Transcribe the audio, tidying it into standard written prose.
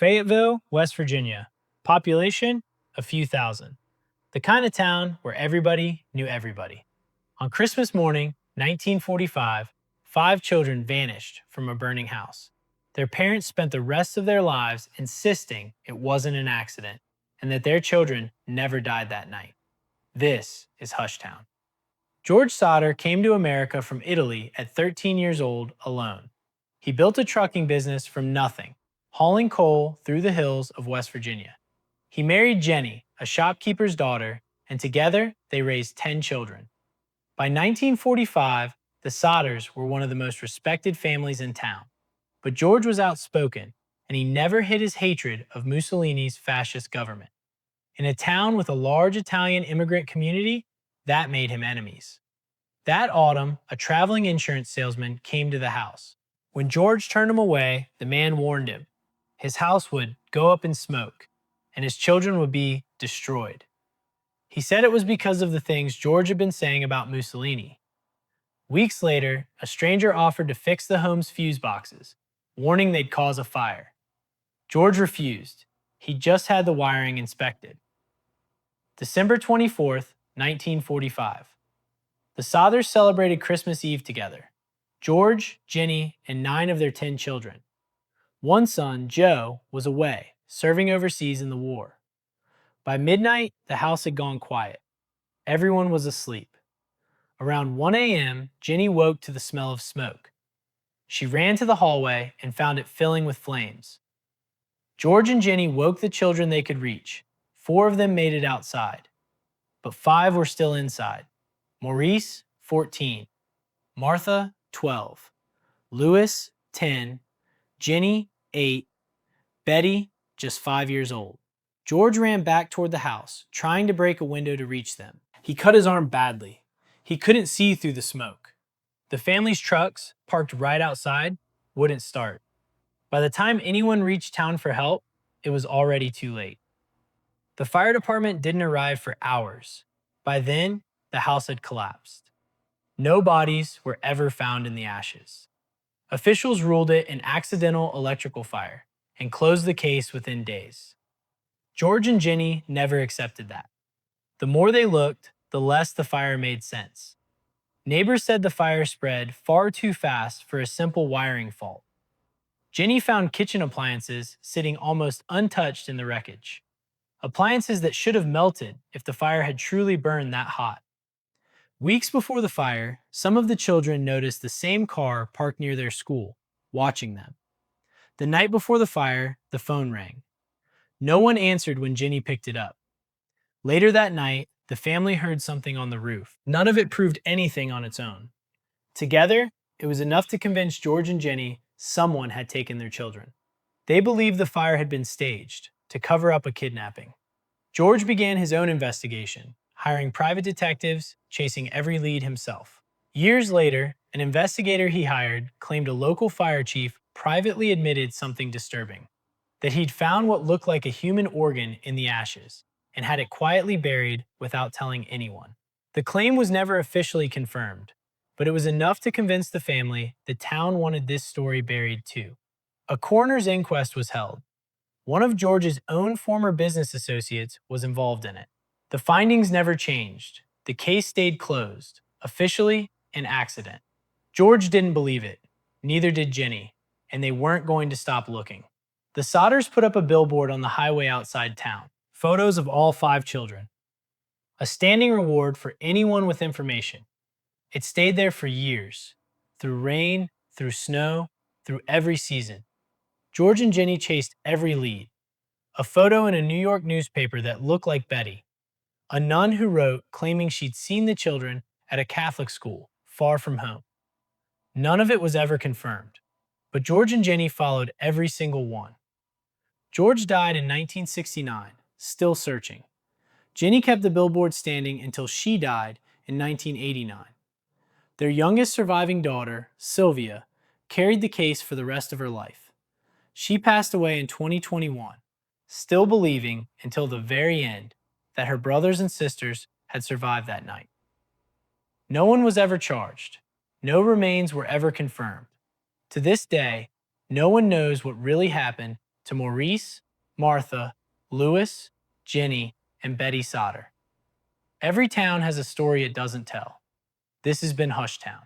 Fayetteville, West Virginia. Population, a few thousand. The kind of town where everybody knew everybody. On Christmas morning, 1945, 5 children vanished from a burning house. Their parents spent the rest of their lives insisting it wasn't an accident and that their children never died that night. This is Hushtown. George Sodder came to America from Italy at 13 years old alone. He built a trucking business from nothing, hauling coal through the hills of West Virginia. He married Jennie, a shopkeeper's daughter, and together they raised 10 children. By 1945, the Sodders were one of the most respected families in town. But George was outspoken, and he never hid his hatred of Mussolini's fascist government. In a town with a large Italian immigrant community, that made him enemies. That autumn, a traveling insurance salesman came to the house. When George turned him away, the man warned him. His house would go up in smoke, and his children would be destroyed. He said it was because of the things George had been saying about Mussolini. Weeks later, a stranger offered to fix the home's fuse boxes, warning they'd cause a fire. George refused. He just had the wiring inspected. December 24th, 1945. The Sodders celebrated Christmas Eve together. George, Jennie, and 9 of their 10 children. One son, Joe, was away, serving overseas in the war. By midnight, the house had gone quiet. Everyone was asleep. Around 1 a.m., Jennie woke to the smell of smoke. She ran to the hallway and found it filling with flames. George and Jennie woke the children they could reach. 4 of them made it outside, but 5 were still inside. Maurice, 14. Martha, 12. Louis, 10. Jennie, 8. Betty, just 5 years old. George ran back toward the house, trying to break a window to reach them. He cut his arm badly. He couldn't see through the smoke. The family's trucks, parked right outside, wouldn't start. By the time anyone reached town for help, it was already too late. The fire department didn't arrive for hours. By then, the house had collapsed. No bodies were ever found in the ashes. Officials ruled it an accidental electrical fire and closed the case within days. George and Jennie never accepted that. The more they looked, the less the fire made sense. Neighbors said the fire spread far too fast for a simple wiring fault. Jennie found kitchen appliances sitting almost untouched in the wreckage. Appliances that should have melted if the fire had truly burned that hot. Weeks before the fire, some of the children noticed the same car parked near their school, watching them. The night before the fire, the phone rang. No one answered when Jennie picked it up. Later that night, the family heard something on the roof. None of it proved anything on its own. Together, it was enough to convince George and Jennie someone had taken their children. They believed the fire had been staged to cover up a kidnapping. George began his own investigation, hiring private detectives, chasing every lead himself. Years later, an investigator he hired claimed a local fire chief privately admitted something disturbing, that he'd found what looked like a human organ in the ashes and had it quietly buried without telling anyone. The claim was never officially confirmed, but it was enough to convince the family the town wanted this story buried too. A coroner's inquest was held. One of George's own former business associates was involved in it. The findings never changed. The case stayed closed, officially an accident. George didn't believe it, neither did Jennie, and they weren't going to stop looking. The Sodders put up a billboard on the highway outside town, photos of all 5 children. A standing reward for anyone with information. It stayed there for years, through rain, through snow, through every season. George and Jennie chased every lead. A photo in a New York newspaper that looked like Betty. A nun who wrote claiming she'd seen the children at a Catholic school far from home. None of it was ever confirmed, but George and Jennie followed every single one. George died in 1969, still searching. Jennie kept the billboard standing until she died in 1989. Their youngest surviving daughter, Sylvia, carried the case for the rest of her life. She passed away in 2021, still believing until the very end that her brothers and sisters had survived that night. No one was ever charged. No remains were ever confirmed. To this day, no one knows what really happened to to Maurice, Martha, Louis, Jennie, and Betty Sodder. Every town has a story it doesn't tell. This has been Hushtown.